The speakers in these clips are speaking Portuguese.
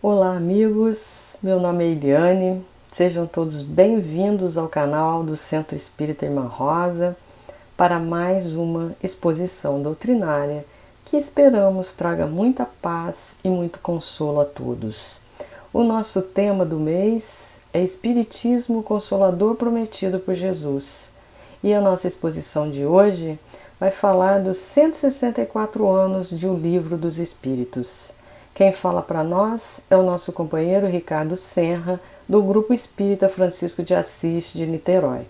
Olá amigos, meu nome é Eliane, sejam todos bem-vindos ao canal do Centro Espírita Irmã Rosa para mais uma exposição doutrinária que esperamos traga muita paz e muito consolo a todos. O nosso tema do mês é Espiritismo Consolador Prometido por Jesus e a nossa exposição de hoje vai falar dos 164 anos de O Livro dos Espíritos. Quem fala para nós é o nosso companheiro Ricardo Senra, do Grupo Espírita Francisco de Assis de Niterói.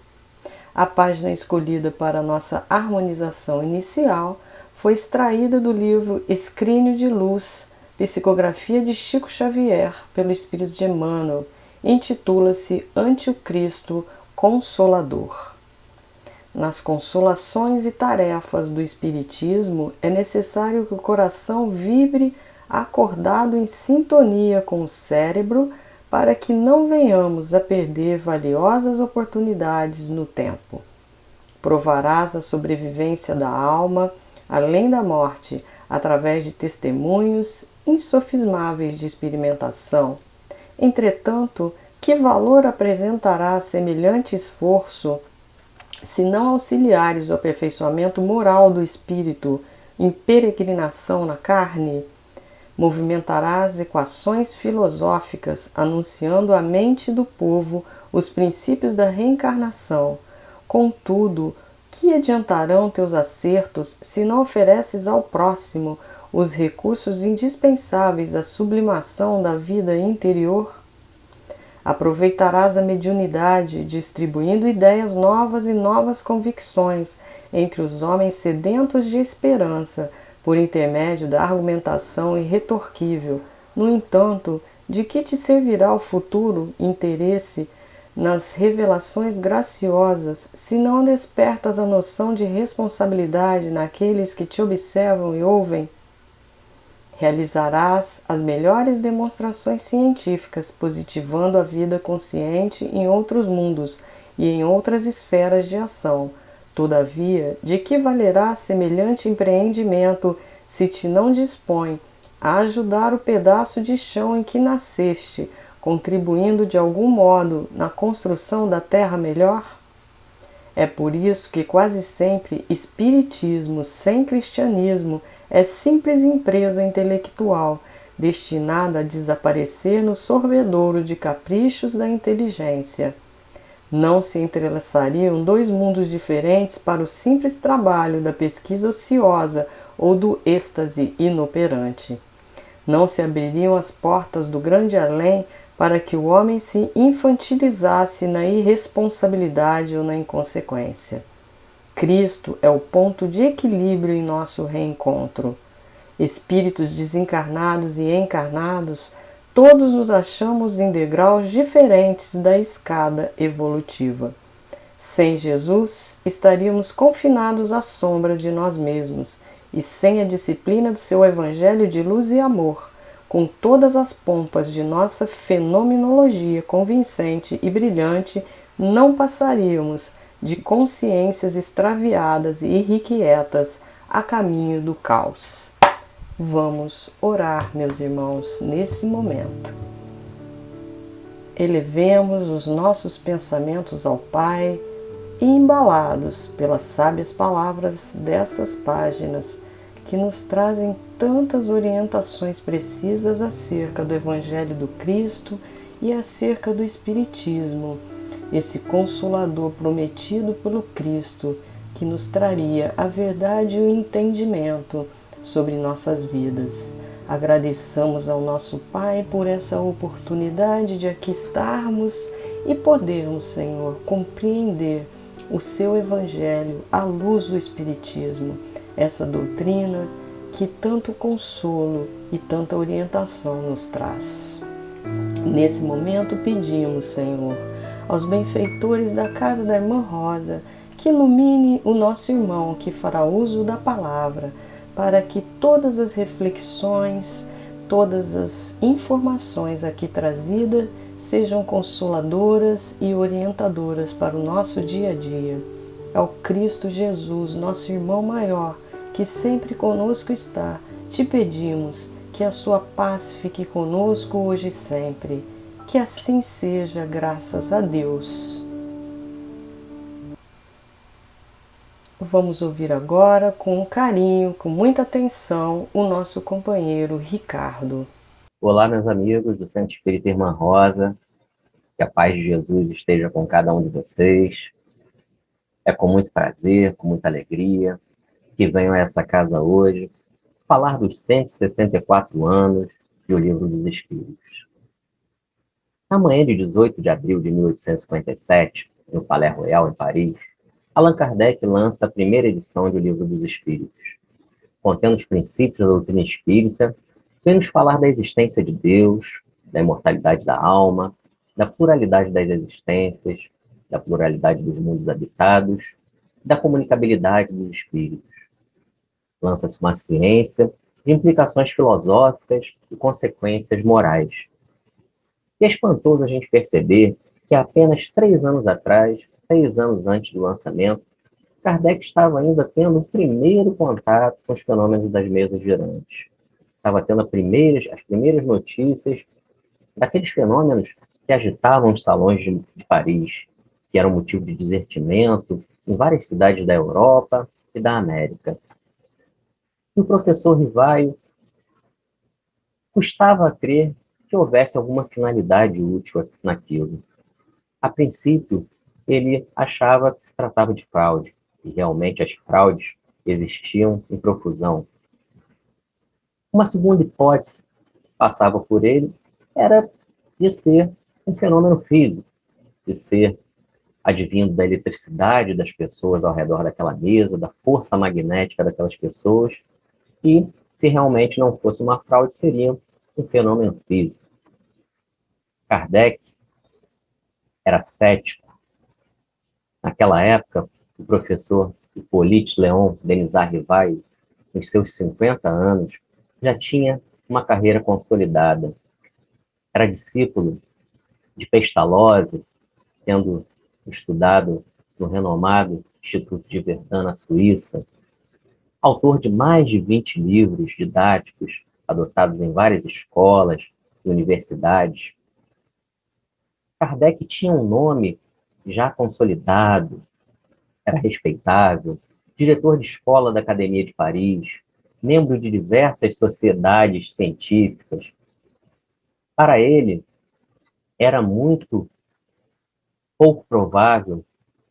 A página escolhida para nossa harmonização inicial foi extraída do livro Escrínio de Luz, Psicografia de Chico Xavier, pelo Espírito de Emmanuel, intitula-se Ante o Cristo Consolador. Nas consolações e tarefas do Espiritismo, é necessário que o coração vibre acordado em sintonia com o cérebro para que não venhamos a perder valiosas oportunidades no tempo. Provarás a sobrevivência da alma, além da morte, através de testemunhos insofismáveis de experimentação. Entretanto, que valor apresentará semelhante esforço se não auxiliares o aperfeiçoamento moral do espírito em peregrinação na carne? Movimentarás equações filosóficas anunciando à mente do povo os princípios da reencarnação. Contudo, que adiantarão teus acertos se não ofereces ao próximo os recursos indispensáveis à sublimação da vida interior? Aproveitarás a mediunidade, distribuindo ideias novas e novas convicções entre os homens sedentos de esperança, por intermédio da argumentação irretorquível. No entanto, de que te servirá o futuro interesse nas revelações graciosas, se não despertas a noção de responsabilidade naqueles que te observam e ouvem? Realizarás as melhores demonstrações científicas, positivando a vida consciente em outros mundos e em outras esferas de ação. Todavia, de que valerá semelhante empreendimento se te não dispõe a ajudar o pedaço de chão em que nasceste, contribuindo de algum modo na construção da terra melhor? É por isso que quase sempre espiritismo sem cristianismo é simples empresa intelectual, destinada a desaparecer no sorvedouro de caprichos da inteligência. Não se entrelaçariam dois mundos diferentes para o simples trabalho da pesquisa ociosa ou do êxtase inoperante. Não se abririam as portas do grande além para que o homem se infantilizasse na irresponsabilidade ou na inconsequência. Cristo é o ponto de equilíbrio em nosso reencontro. Espíritos desencarnados e encarnados, todos nos achamos em degraus diferentes da escada evolutiva. Sem Jesus, estaríamos confinados à sombra de nós mesmos, e sem a disciplina do seu evangelho de luz e amor, com todas as pompas de nossa fenomenologia convincente e brilhante, não passaríamos de consciências extraviadas e irrequietas a caminho do caos. Vamos orar, meus irmãos, nesse momento. Elevemos os nossos pensamentos ao Pai e, embalados pelas sábias palavras dessas páginas que nos trazem tantas orientações precisas acerca do Evangelho do Cristo e acerca do Espiritismo, esse Consolador prometido pelo Cristo, que nos traria a verdade e o entendimento sobre nossas vidas. Agradeçamos ao nosso Pai por essa oportunidade de aqui estarmos e podermos, Senhor, compreender o seu Evangelho à luz do Espiritismo, essa doutrina que tanto consolo e tanta orientação nos traz. Nesse momento pedimos, Senhor, aos benfeitores da Casa da Irmã Rosa, que ilumine o nosso irmão que fará uso da palavra, para que todas as reflexões, todas as informações aqui trazidas sejam consoladoras e orientadoras para o nosso dia a dia. Ao Cristo Jesus, nosso irmão maior, que sempre conosco está, te pedimos Que a sua paz fique conosco hoje e sempre. Que assim seja, graças a Deus. Vamos ouvir agora, com carinho, com muita atenção, o nosso companheiro Ricardo. Olá, meus amigos do Centro Espírita Irmã Rosa, que a paz de Jesus esteja com cada um de vocês. É com muito prazer, com muita alegria, que venho a essa casa hoje falar dos 164 anos do Livro dos Espíritos. Na manhã de 18 de abril de 1857, no Palais Royal, em Paris, Allan Kardec lança a primeira edição do Livro dos Espíritos. Contendo os princípios da doutrina espírita, vem nos falar da existência de Deus, da imortalidade da alma, da pluralidade das existências, da pluralidade dos mundos habitados, da comunicabilidade dos espíritos. Lança-se uma ciência de implicações filosóficas e consequências morais. E é espantoso a gente perceber que há apenas 3 anos atrás, 3 anos antes do lançamento, Kardec estava ainda tendo o primeiro contato com os fenômenos das mesas girantes. Estava tendo as primeiras notícias daqueles fenômenos que agitavam os salões de Paris, que eram motivo de divertimento em várias cidades da Europa e da América. E o professor Rivaio custava a crer que houvesse alguma finalidade útil naquilo. A princípio, ele achava que se tratava de fraude, e realmente as fraudes existiam em profusão. Uma segunda hipótese que passava por ele era de ser um fenômeno físico, de ser advindo da eletricidade das pessoas ao redor daquela mesa, da força magnética daquelas pessoas, e se realmente não fosse uma fraude, seria um fenômeno físico. Kardec era cético. Naquela época, o professor Hippolyte Léon Denisard Rivail, nos seus 50 anos, já tinha uma carreira consolidada. Era discípulo de Pestalozzi, tendo estudado no renomado Instituto de Verdun, na Suíça, autor de mais de 20 livros didáticos adotados em várias escolas e universidades. Kardec tinha um nome já consolidado, era respeitável, diretor de escola da Academia de Paris, membro de diversas sociedades científicas. Para ele, era muito pouco provável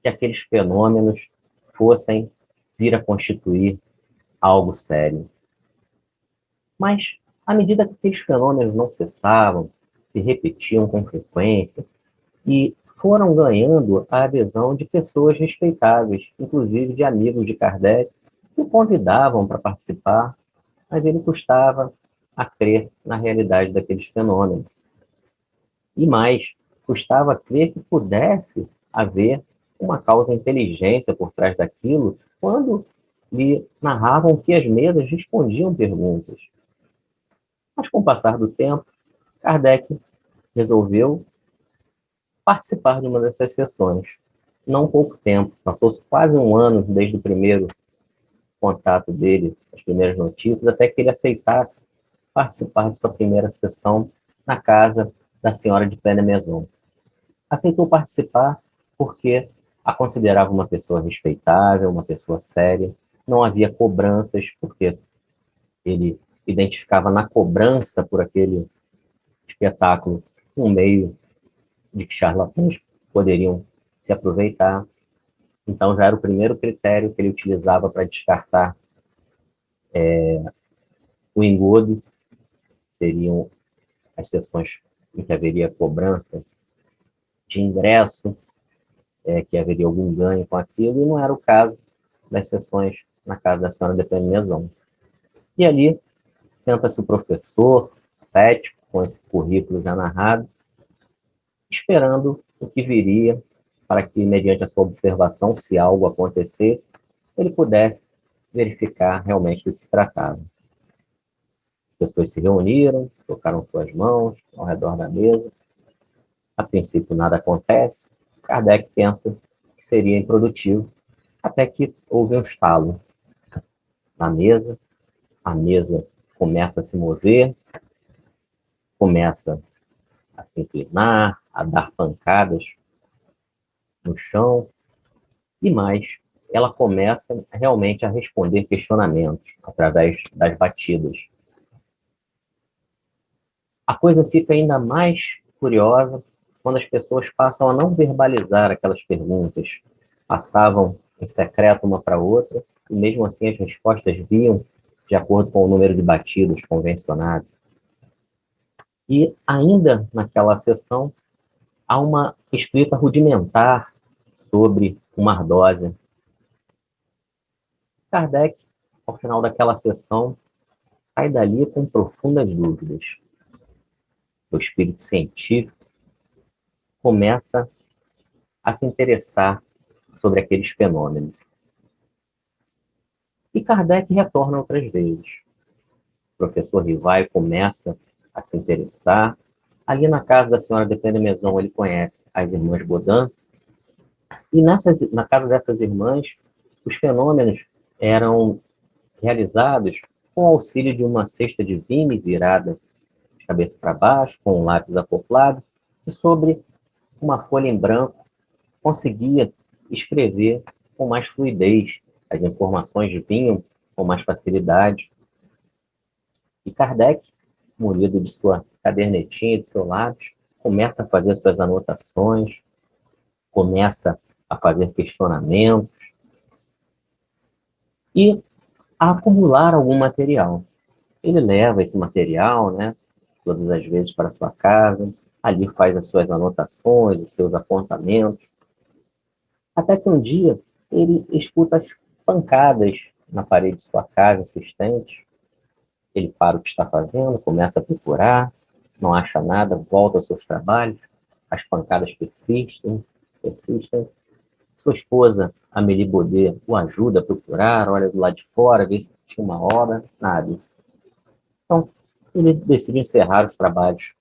que aqueles fenômenos fossem vir a constituir algo sério. Mas, à medida que aqueles fenômenos não cessavam, se repetiam com frequência e foram ganhando a adesão de pessoas respeitáveis, inclusive de amigos de Kardec, que o convidavam para participar, mas ele custava a crer na realidade daqueles fenômenos. E mais, custava crer que pudesse haver uma causa inteligência por trás daquilo, quando lhe narravam que as mesas respondiam perguntas. Mas, com o passar do tempo, Kardec resolveu participar de uma dessas sessões. Não pouco tempo, passou-se quase um ano desde o primeiro contato dele, as primeiras notícias, até que ele aceitasse participar dessa primeira sessão na casa da senhora de Pennemeson. Aceitou participar porque a considerava uma pessoa respeitável, uma pessoa séria, não havia cobranças, porque ele identificava na cobrança por aquele espetáculo um meio de que charlatães poderiam se aproveitar. Então já era o primeiro critério que ele utilizava para descartar o engodo, seriam as sessões em que haveria cobrança de ingresso, que haveria algum ganho com aquilo, e não era o caso das sessões na casa da senhora de Pennemeson. E ali senta-se o professor, cético, com esse currículo já narrado, esperando o que viria, para que, mediante a sua observação, se algo acontecesse, ele pudesse verificar realmente do que se tratava. As pessoas se reuniram, tocaram suas mãos ao redor da mesa. A princípio, nada acontece. Kardec pensa que seria improdutivo, até que houve um estalo na mesa. A mesa começa a se mover, começa a se inclinar, a dar pancadas no chão, e mais, ela começa realmente a responder questionamentos através das batidas. A coisa fica ainda mais curiosa quando as pessoas passam a não verbalizar aquelas perguntas. Passavam em secreto uma para outra, e mesmo assim as respostas vinham de acordo com o número de batidos convencionados. E ainda naquela sessão, há uma escrita rudimentar sobre uma ardósia. Kardec, ao final daquela sessão, sai dali com profundas dúvidas. O espírito científico começa a se interessar sobre aqueles fenômenos. E Kardec retorna outras vezes. O professor Rivai começa a se interessar. Ali na casa da senhora de Penemaison, ele conhece as irmãs Baudin. E na casa dessas irmãs, os fenômenos eram realizados com o auxílio de uma cesta de vime virada de cabeça para baixo, com um lápis acoplado, e sobre uma folha em branco conseguia escrever com mais fluidez. As informações vinham com mais facilidade. E Kardec, munido de sua cadernetinha, de seu lápis, começa a fazer suas anotações, começa a fazer questionamentos e a acumular algum material. Ele leva esse material, né, todas as vezes para sua casa, ali faz as suas anotações, os seus apontamentos, até que um dia ele escuta as pancadas na parede de sua casa insistentes. Ele para o que está fazendo, começa a procurar, não acha nada, volta aos seus trabalhos, as pancadas persistem, persistem. Sua esposa, Amélie Baudet, o ajuda a procurar, olha do lado de fora, vê se tinha uma obra, nada. Então, ele decide encerrar os trabalhos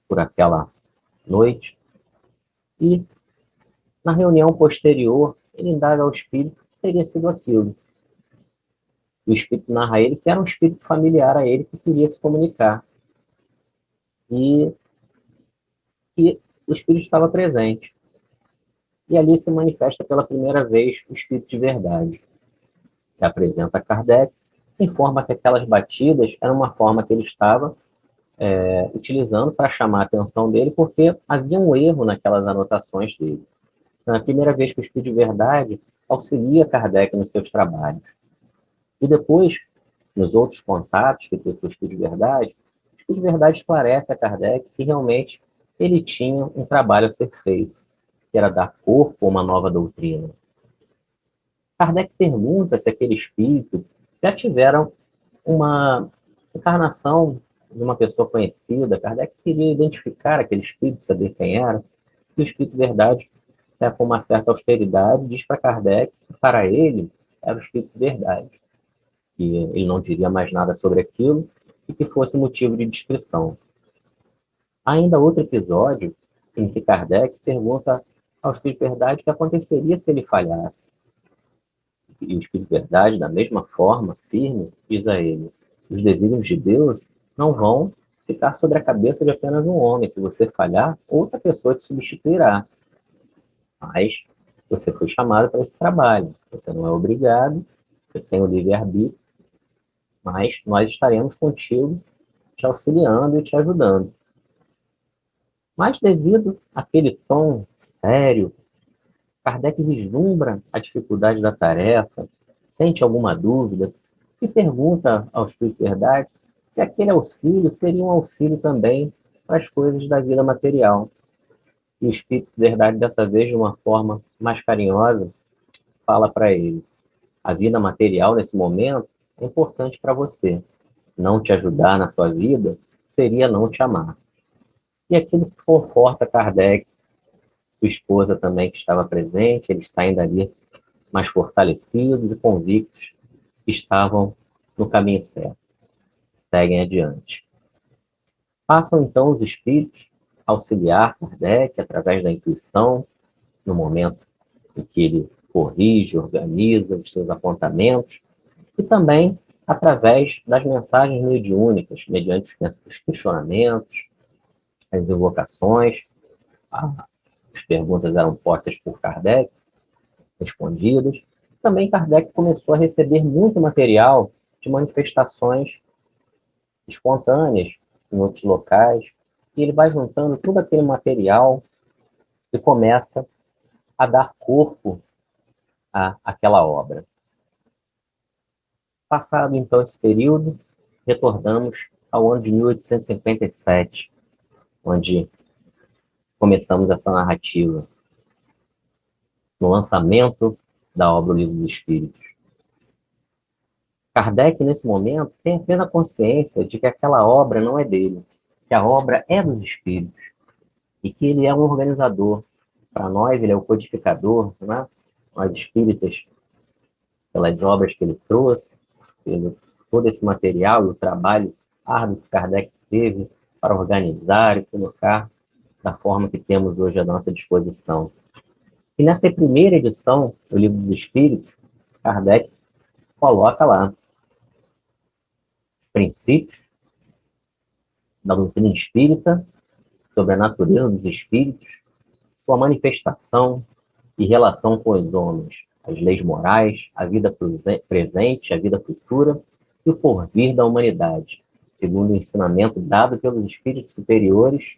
por aquela noite e, na reunião posterior, ele indaga ao espírito o que teria sido aquilo. O espírito narra a ele que era um espírito familiar a ele que queria se comunicar. E o espírito estava presente. E ali se manifesta pela primeira vez o espírito de verdade. Se apresenta a Kardec, informa que aquelas batidas eram uma forma que ele estava utilizando para chamar a atenção dele, porque havia um erro naquelas anotações dele. Então, é a primeira vez que o espírito de verdade auxilia Kardec nos seus trabalhos. E depois, nos outros contatos que teve com o espírito de verdade, o espírito de verdade esclarece a Kardec que realmente ele tinha um trabalho a ser feito, que era dar corpo a uma nova doutrina. Kardec pergunta se aquele espírito já tiveram uma encarnação de uma pessoa conhecida. Kardec queria identificar aquele espírito, saber quem era. E o espírito de verdade, com uma certa austeridade, diz para Kardec que para ele era o espírito de verdade, que ele não diria mais nada sobre aquilo e que fosse motivo de descrição. Há ainda outro episódio em que Kardec pergunta ao espírito de verdade o que aconteceria se ele falhasse. E o espírito de verdade, da mesma forma, firme, diz a ele: os desígnios de Deus não vão ficar sobre a cabeça de apenas um homem. Se você falhar, outra pessoa te substituirá. Mas você foi chamado para esse trabalho. Você não é obrigado, você tem o livre-arbítrio, mas nós estaremos contigo, te auxiliando e te ajudando. Mas devido àquele tom sério, Kardec vislumbra a dificuldade da tarefa, sente alguma dúvida e pergunta ao Espírito de Verdade se aquele auxílio seria um auxílio também para as coisas da vida material. E o Espírito de Verdade, dessa vez, de uma forma mais carinhosa, fala para ele: a vida material, nesse momento, é importante para você. Não te ajudar na sua vida seria não te amar. E aquilo conforta Kardec, sua esposa também que estava presente, eles saem dali mais fortalecidos e convictos que estavam no caminho certo. Seguem adiante. Passam então os espíritos a auxiliar Kardec através da intuição, no momento em que ele corrige, organiza os seus apontamentos, e também através das mensagens mediúnicas, mediante os questionamentos, as invocações. As perguntas eram postas por Kardec, respondidas. Também Kardec começou a receber muito material de manifestações espontâneas em outros locais, e ele vai juntando todo aquele material e começa a dar corpo àquela obra. Passado, então, esse período, retornamos ao ano de 1857, onde começamos essa narrativa, no lançamento da obra O Livro dos Espíritos. Kardec, nesse momento, tem a plena consciência de que aquela obra não é dele, que a obra é dos espíritos, e que ele é um organizador. Para nós, ele é o codificador, né? Nós espíritas, pelas obras que ele trouxe, pelo todo esse material e o trabalho árduo que Kardec teve para organizar e colocar da forma que temos hoje à nossa disposição. E nessa primeira edição do Livro dos Espíritos, Kardec coloca lá princípios da doutrina espírita, sobre a natureza dos espíritos, sua manifestação e relação com os homens, as leis morais, a vida presente, a vida futura e o porvir da humanidade, segundo o ensinamento dado pelos espíritos superiores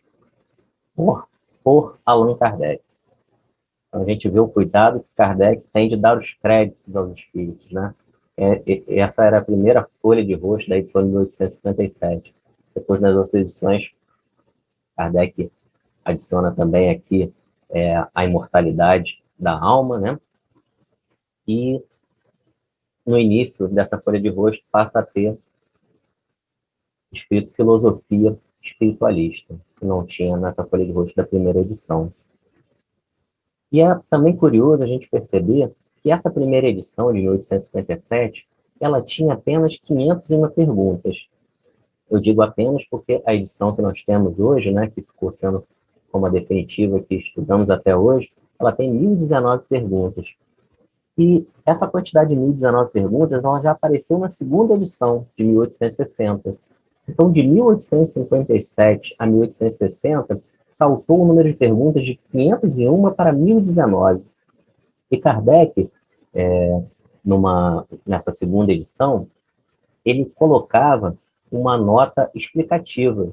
por Allan Kardec. Então, a gente vê o cuidado que Kardec tem de dar os créditos aos espíritos, né? Essa era a primeira folha de rosto da edição de 1857. Depois, nas outras edições, Kardec adiciona também aqui a imortalidade da alma, né? E no início dessa folha de rosto passa a ter escrito filosofia espiritualista, que não tinha nessa folha de rosto da primeira edição. E é também curioso a gente perceber que essa primeira edição, de 1857, ela tinha apenas 501 perguntas. Eu digo apenas porque a edição que nós temos hoje, né, que ficou sendo como a definitiva que estudamos até hoje, ela tem 1.019 perguntas. E essa quantidade de 1.019 perguntas, ela já apareceu na segunda edição, de 1860. Então, de 1857 a 1860, saltou o número de perguntas de 501 para 1.019. E Kardec, nessa segunda edição, ele colocava uma nota explicativa,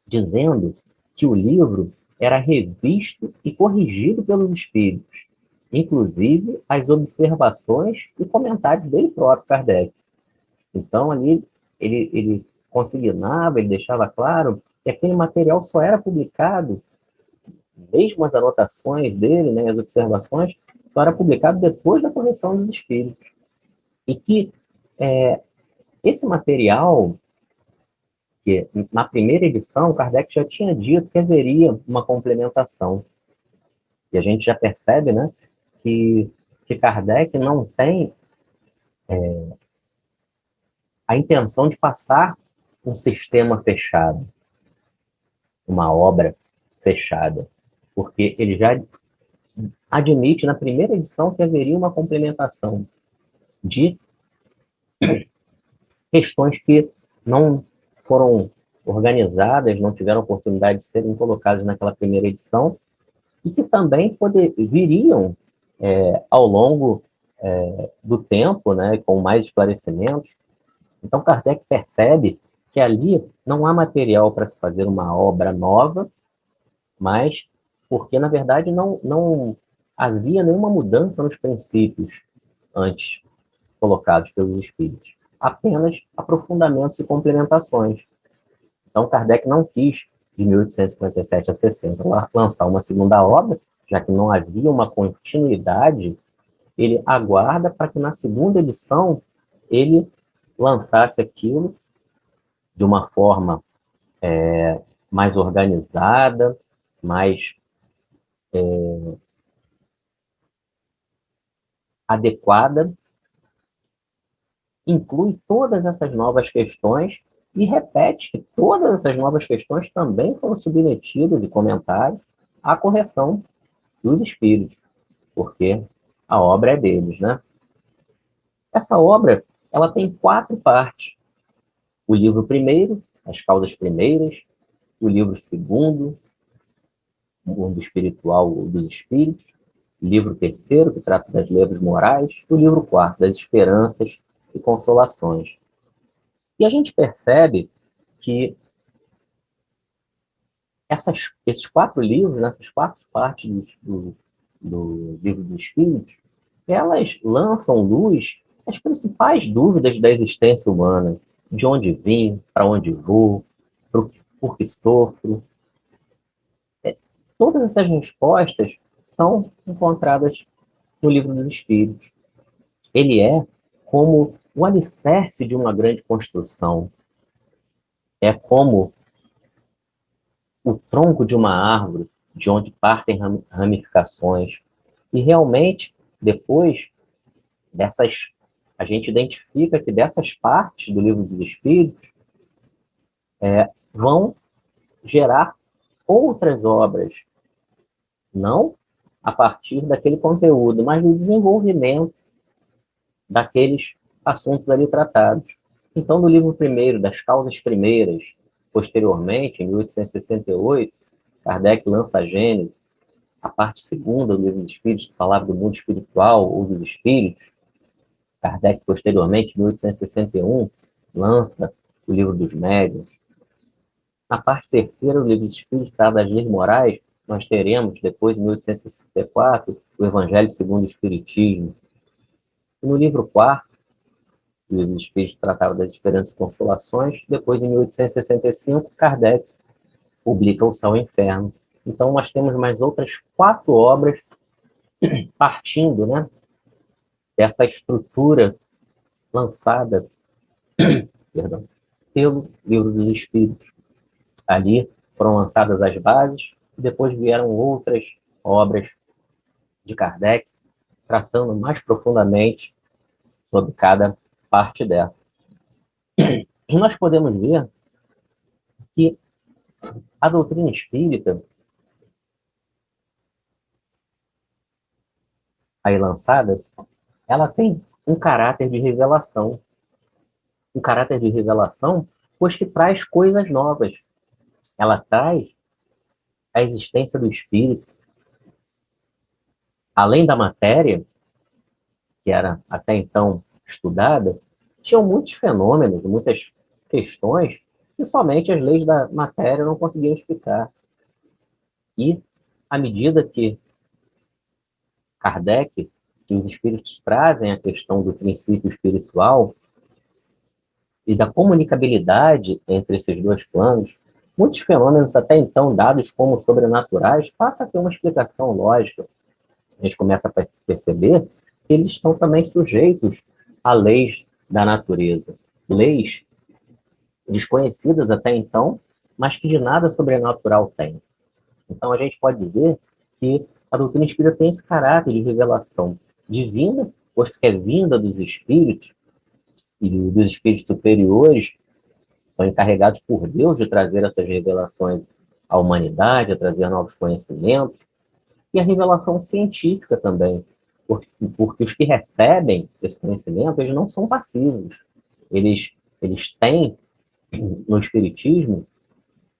dizendo que o livro era revisto e corrigido pelos espíritos, inclusive as observações e comentários dele próprio, Kardec. Então, ali, ele consignava, ele deixava claro que aquele material só era publicado, mesmo as anotações dele, né, as observações, só era publicado depois da correção dos espíritos. E que esse material, que na primeira edição, Kardec já tinha dito que haveria uma complementação. E a gente já percebe, né, que Kardec não tem a intenção de passar um sistema fechado, uma obra fechada, porque ele já admite na primeira edição que haveria uma complementação de questões que não foram organizadas, não tiveram oportunidade de serem colocadas naquela primeira edição, e que também viriam ao longo do tempo, né, com mais esclarecimentos. Então, Kardec percebe que ali não há material para se fazer uma obra nova, mas porque, na verdade, não havia nenhuma mudança nos princípios antes colocados pelos espíritos, apenas aprofundamentos e complementações. Então, Kardec não quis, de 1857 a 60, lançar uma segunda obra, já que não havia uma continuidade. Ele aguarda para que na segunda edição ele lançasse aquilo de uma forma mais organizada, mais adequada, inclui todas essas novas questões e repete que todas essas novas questões também foram submetidas e comentadas à correção dos espíritos, porque a obra é deles, né? Essa obra ela tem 4 partes. O livro primeiro, as causas primeiras, o livro segundo, o mundo espiritual dos espíritos, o livro terceiro, que trata das leis morais, e o livro quarto, das esperanças e consolações. E a gente percebe que esses 4 livros, nessas 4 partes do livro dos espíritos, elas lançam luz às principais dúvidas da existência humana. De onde vim, para onde vou, por que sofro. Todas essas respostas são encontradas no livro dos Espíritos. Ele é como o alicerce de uma grande construção. É como o tronco de uma árvore, de onde partem ramificações. E realmente, depois dessas, a gente identifica que dessas partes do livro dos Espíritos vão gerar outras obras, não a partir daquele conteúdo, mas do desenvolvimento daqueles assuntos ali tratados. Então, no livro primeiro, das causas primeiras, posteriormente, em 1868, Kardec lança a Gênese, a parte segunda do livro dos Espíritos, que falava do mundo espiritual ou dos espíritos. Kardec, posteriormente, em 1861, lança o livro dos médiuns. Na parte terceira, o livro dos Espíritos trata das leis morais. Nós teremos, depois, em 1864, o Evangelho segundo o Espiritismo. E no livro quarto, o livro dos Espíritos tratava das esperanças e consolações. Depois, em 1865, Kardec publica O Céu e o Inferno. Então, nós temos mais outras 4 obras partindo, né, dessa estrutura lançada, perdão, pelo livro dos Espíritos. Ali foram lançadas as bases, e depois vieram outras obras de Kardec, tratando mais profundamente sobre cada parte dessa. E nós podemos ver que a doutrina espírita, aí lançada, ela tem um caráter de revelação. Um caráter de revelação, pois que traz coisas novas. Ela traz a existência do espírito, além da matéria, que era até então estudada, tinham muitos fenômenos, muitas questões que somente as leis da matéria não conseguiam explicar. E, à medida que Kardec e os espíritos trazem a questão do princípio espiritual e da comunicabilidade entre esses 2 planos, muitos fenômenos até então dados como sobrenaturais passam a ter uma explicação lógica. A gente começa a perceber que eles estão também sujeitos a leis da natureza, leis desconhecidas até então, mas que de nada sobrenatural tem. Então a gente pode dizer que a doutrina espírita tem esse caráter de revelação divina, posto que é vinda dos espíritos, e dos espíritos superiores, são encarregados por Deus de trazer essas revelações à humanidade, a trazer novos conhecimentos, e a revelação científica também, porque os que recebem esse conhecimento, eles não são passivos, eles têm, no espiritismo,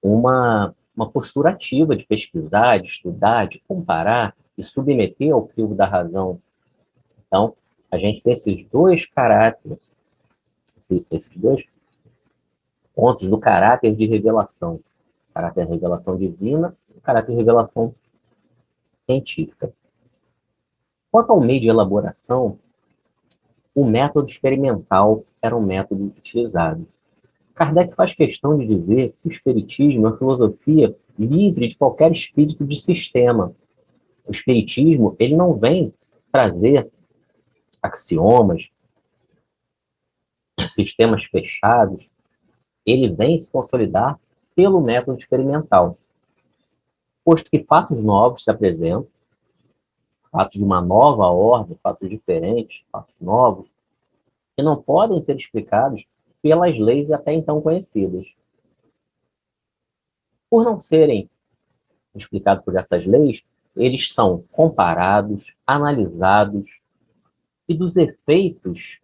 uma postura ativa de pesquisar, de estudar, de comparar, de submeter ao crivo da razão. Então, a gente tem esses 2 caráteres, esses 2 pontos do caráter de revelação. Caráter de revelação divina e caráter de revelação científica. Quanto ao meio de elaboração, o método experimental era um método utilizado. Kardec faz questão de dizer que o espiritismo é uma filosofia livre de qualquer espírito de sistema. O espiritismo, ele não vem trazer axiomas, sistemas fechados, ele vem se consolidar pelo método experimental. Posto que fatos novos se apresentam, fatos de uma nova ordem, fatos diferentes, fatos novos, que não podem ser explicados pelas leis até então conhecidas. Por não serem explicados por essas leis, eles são comparados, analisados, e dos efeitos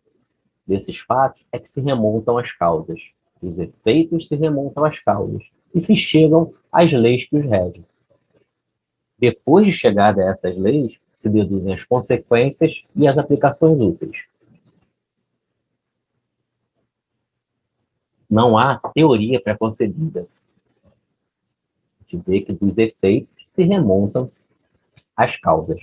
desses fatos é que se remontam às causas. Os efeitos se remontam às causas e se chegam às leis que os regem. Depois de chegar a essas leis, se deduzem as consequências e as aplicações úteis. Não há teoria pré-concebida. A gente vê que dos efeitos se remontam às causas.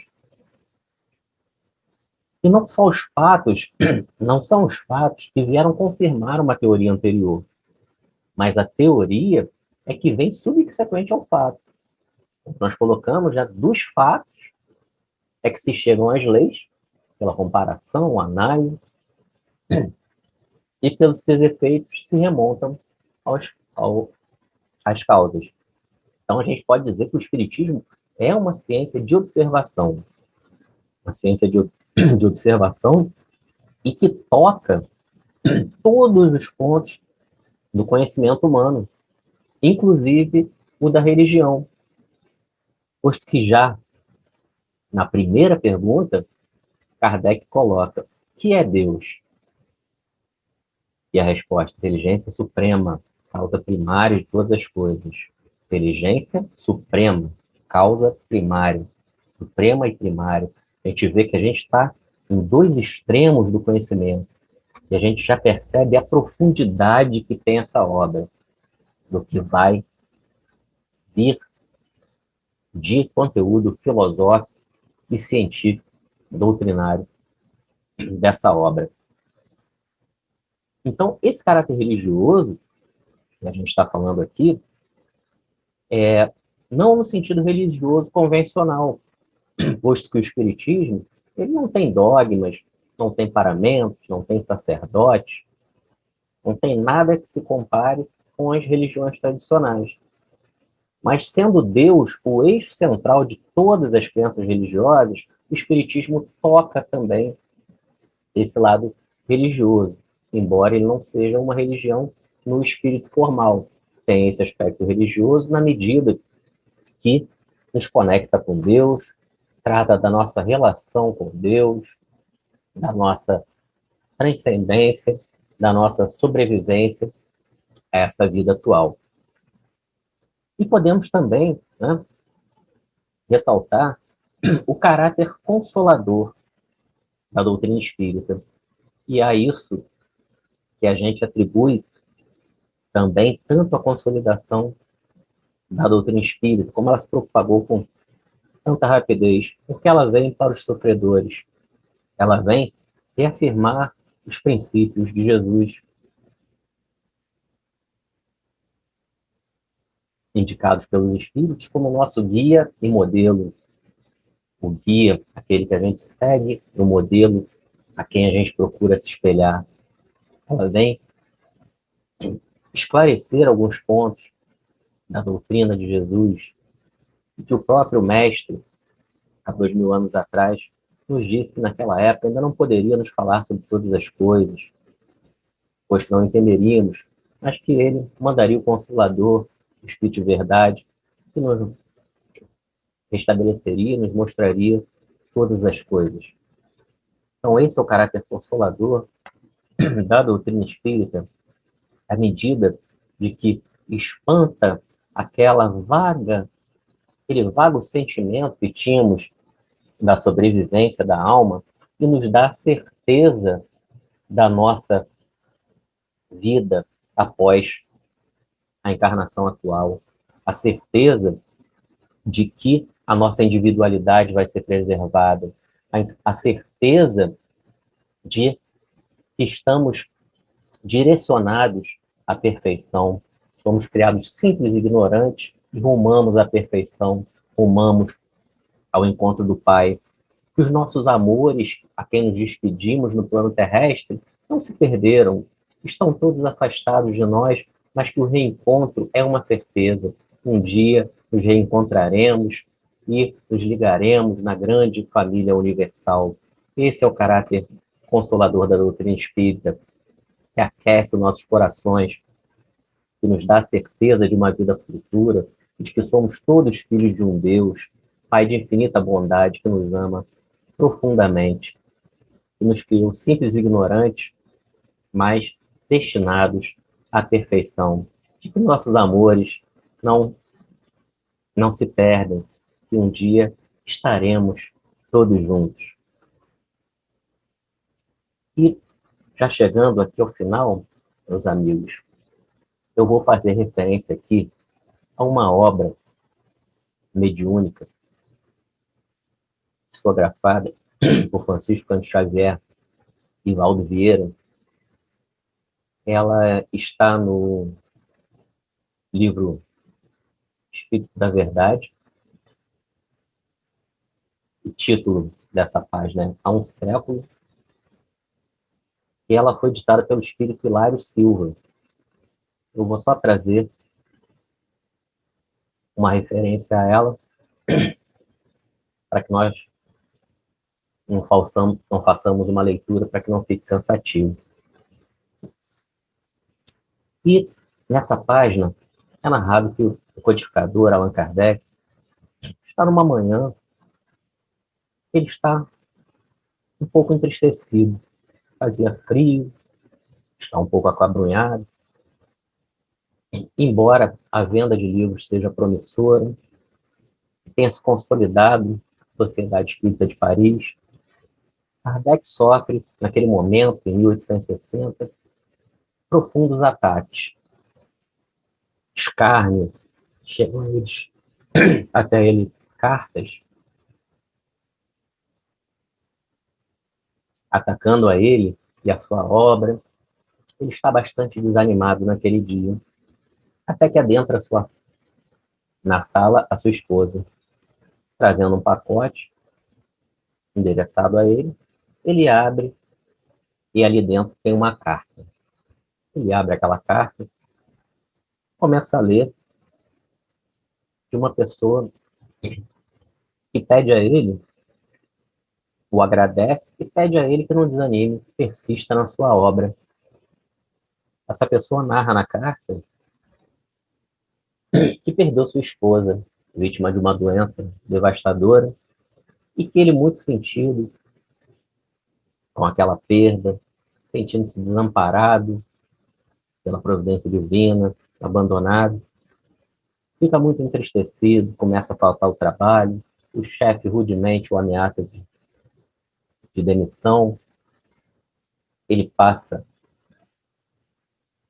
E não só os fatos, não são os fatos que vieram confirmar uma teoria anterior, mas a teoria é que vem subsequente ao fato. Nós colocamos já dos fatos é que se chegam às leis, pela comparação, análise, e pelos seus efeitos se remontam às causas. Então a gente pode dizer que o Espiritismo é uma ciência de observação, uma ciência de observação e que toca todos os pontos do conhecimento humano, inclusive o da religião. Posto que já na primeira pergunta, Kardec coloca: o que é Deus? E a resposta: inteligência suprema, causa primária de todas as coisas. Inteligência suprema, causa primária. Suprema e primária. A gente vê que a gente está em dois extremos do conhecimento. E a gente já percebe a profundidade que tem essa obra, do que vai vir de conteúdo filosófico e científico, doutrinário dessa obra. Então, esse caráter religioso, que a gente está falando aqui, não no sentido religioso convencional, posto que o Espiritismo ele não tem dogmas, não tem paramentos, não tem sacerdotes, não tem nada que se compare com as religiões tradicionais. Mas sendo Deus o eixo central de todas as crenças religiosas, o Espiritismo toca também esse lado religioso, embora ele não seja uma religião no espírito formal. Tem esse aspecto religioso na medida que nos conecta com Deus, trata da nossa relação com Deus, da nossa transcendência, da nossa sobrevivência a essa vida atual. E podemos também, né, ressaltar o caráter consolador da doutrina espírita. E a isso que a gente atribui também tanto a consolidação da doutrina espírita, como ela se propagou com tanta rapidez, porque ela vem para os sofredores, ela vem reafirmar os princípios de Jesus, indicados pelos Espíritos como nosso guia e modelo. O guia, aquele que a gente segue, o modelo a quem a gente procura se espelhar. Ela vem esclarecer alguns pontos da doutrina de Jesus, que o próprio Mestre, há 2000 anos atrás, nos disse que naquela época ainda não poderia nos falar sobre todas as coisas, pois que não entenderíamos, mas que ele mandaria o Consolador, o Espírito de Verdade, que nos restabeleceria, nos mostraria todas as coisas. Então esse é o caráter consolador da doutrina espírita, à medida de que espanta aquele vago sentimento que tínhamos da sobrevivência da alma e nos dá certeza da nossa vida após a encarnação atual, a certeza de que a nossa individualidade vai ser preservada, a certeza de que estamos direcionados à perfeição, somos criados simples e ignorantes e rumamos à perfeição, rumamos ao encontro do Pai, que os nossos amores, a quem nos despedimos no plano terrestre, não se perderam, estão todos afastados de nós, mas que o reencontro é uma certeza. Um dia nos reencontraremos e nos ligaremos na grande família universal. Esse é o caráter consolador da doutrina espírita, que aquece nossos corações, que nos dá a certeza de uma vida futura, de que somos todos filhos de um Deus, Pai de infinita bondade, que nos ama profundamente, que nos criou simples e ignorantes, mas destinados à perfeição, de que nossos amores não, não se perdem, que um dia estaremos todos juntos. E já chegando aqui ao final, meus amigos, eu vou fazer referência aqui a uma obra mediúnica, psicografada por Francisco Cândido Xavier e Valdo Vieira. Ela está no livro Espírito da Verdade. O título dessa página é Há um Século. E ela foi ditada pelo espírito Hilário Silva. Eu vou só trazer uma referência a ela, para que nós não façamos uma leitura para que não fique cansativo. E nessa página é narrado que o codificador Allan Kardec está numa manhã, ele está um pouco entristecido, fazia frio, está um pouco acabrunhado, embora a venda de livros seja promissora, tenha se consolidado a Sociedade Espírita de Paris, Kardec sofre, naquele momento, em 1860, profundos ataques. Escárnio, chegam eles, até ele cartas atacando a ele e a sua obra. Ele está bastante desanimado naquele dia, até que adentra na sala a sua esposa, trazendo um pacote endereçado a ele. Ele abre e ali dentro tem uma carta. Ele abre aquela carta, começa a ler de uma pessoa que pede a ele, o agradece e pede a ele que não desanime, que persista na sua obra. Essa pessoa narra na carta que perdeu sua esposa, vítima de uma doença devastadora, e que ele, muito sentido com aquela perda, sentindo-se desamparado pela providência divina, abandonado, fica muito entristecido, começa a faltar o trabalho, o chefe rudemente o ameaça de demissão, ele passa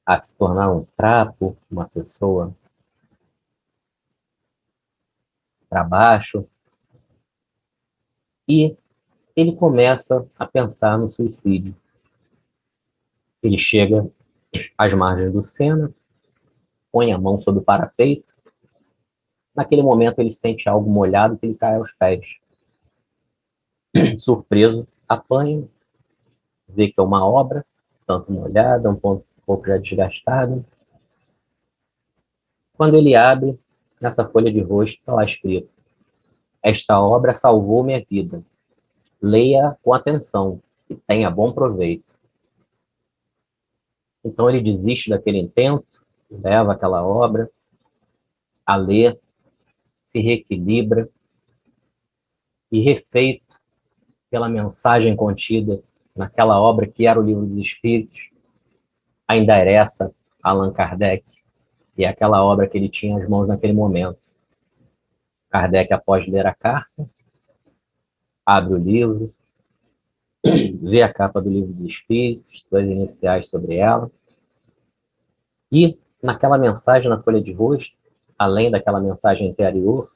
a se tornar um trapo, uma pessoa para baixo, e ele começa a pensar no suicídio. Ele chega às margens do Sena, põe a mão sobre o parapeito. Naquele momento ele sente algo molhado que ele cai aos pés. Surpreso, apanha, vê que é uma obra, tanto molhada, um pouco já desgastada. Quando ele abre, nessa folha de rosto está lá escrito: esta obra salvou minha vida. Leia com atenção e tenha bom proveito. Então ele desiste daquele intento, leva aquela obra a ler, se reequilibra e, refeito pela mensagem contida naquela obra que era o Livro dos Espíritos, a endereça a Allan Kardec, e é aquela obra que ele tinha às mãos naquele momento. Kardec, após ler a carta, abre o livro, vê a capa do Livro dos Espíritos, suas iniciais sobre ela, e naquela mensagem na folha de rosto, além daquela mensagem anterior,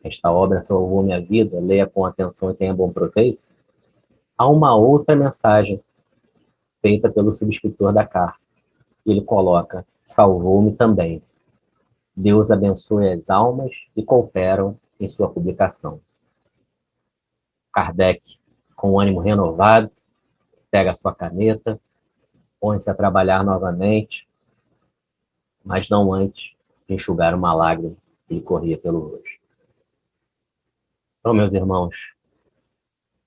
esta obra salvou minha vida, leia com atenção e tenha bom proveito, há uma outra mensagem feita pelo subscritor da carta. Ele coloca: salvou-me também. Deus abençoe as almas que cooperam em sua publicação. Kardec, com ânimo renovado, pega a sua caneta, põe-se a trabalhar novamente, mas não antes de enxugar uma lágrima que lhe corria pelo rosto. Então, meus irmãos,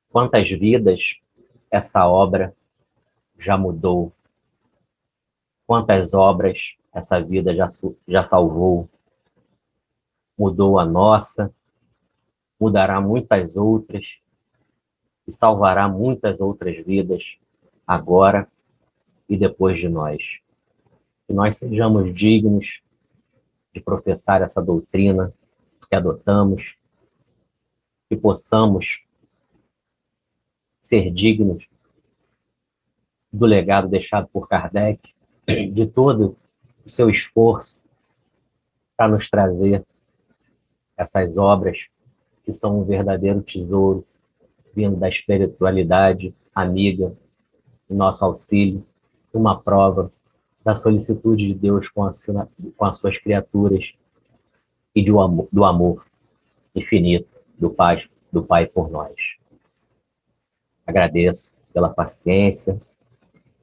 quantas vidas essa obra já mudou, quantas obras essa vida já salvou, mudou a nossa, mudará muitas outras e salvará muitas outras vidas agora e depois de nós. Que nós sejamos dignos de professar essa doutrina que adotamos, que possamos ser dignos do legado deixado por Kardec, de todo o seu esforço para nos trazer essas obras que são um verdadeiro tesouro, vindo da espiritualidade amiga, do nosso auxílio, uma prova da solicitude de Deus com as suas criaturas e do amor infinito do Pai por nós. Agradeço pela paciência,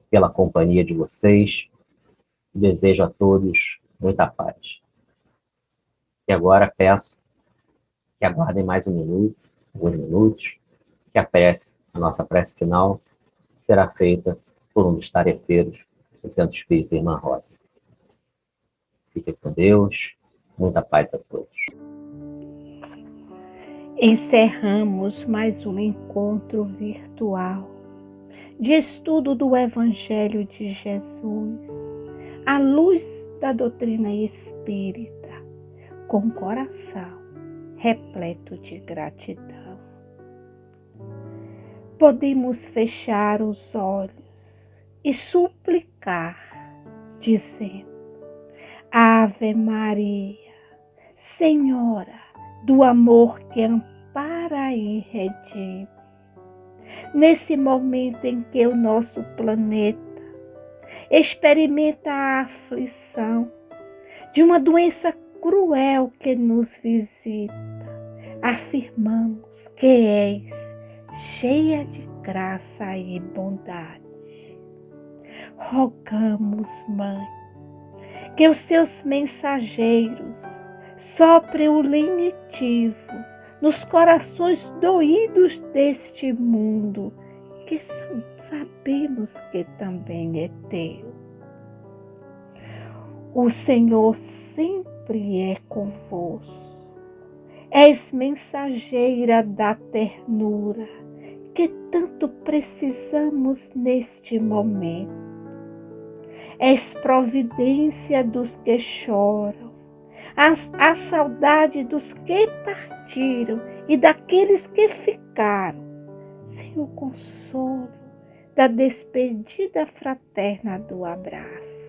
pela companhia de vocês, e desejo a todos muita paz. E agora peço que aguardem mais alguns minutos, que a nossa prece final, será feita por um dos tarefeiros do Centro Espírita Irmã Rosa. Fiquem com Deus, muita paz a todos. Encerramos mais um encontro virtual de estudo do Evangelho de Jesus, à luz da doutrina espírita, com o coração repleto de gratidão. Podemos fechar os olhos e suplicar, dizendo: Ave Maria, Senhora do amor que ampara e redime. Nesse momento em que o nosso planeta experimenta a aflição de uma doença cruel que nos visita, afirmamos que és cheia de graça e bondade. Rogamos, Mãe, que os seus mensageiros soprem o lenitivo nos corações doídos deste mundo, que sabemos que também é teu. O Senhor sempre é convosco. És mensageira da ternura que tanto precisamos neste momento. És providência dos que choram, a saudade dos que partiram e daqueles que ficaram, sem o consolo da despedida fraterna do abraço.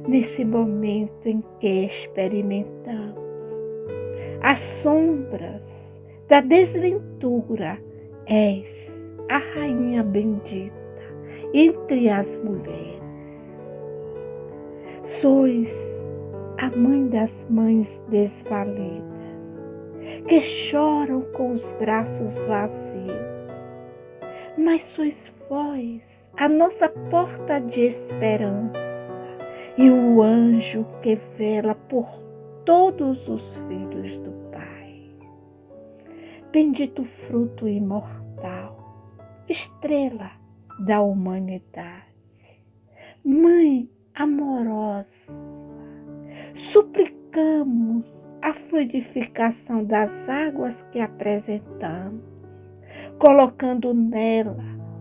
Nesse momento em que experimentamos as sombras da desventura, és a Rainha bendita entre as mulheres. Sois a mãe das mães desvalidas, que choram com os braços vazios. Mas sois vós a nossa porta de esperança e o anjo que vela por todos os filhos do Pai. Bendito fruto imortal, estrela da humanidade, Mãe amorosa, suplicamos a fluidificação das águas que apresentamos, colocando nela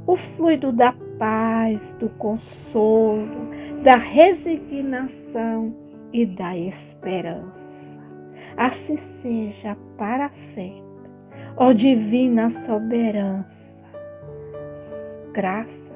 o fluido da paz, do consolo, da resignação e da esperança. Assim seja para sempre, ó divina soberança. Graças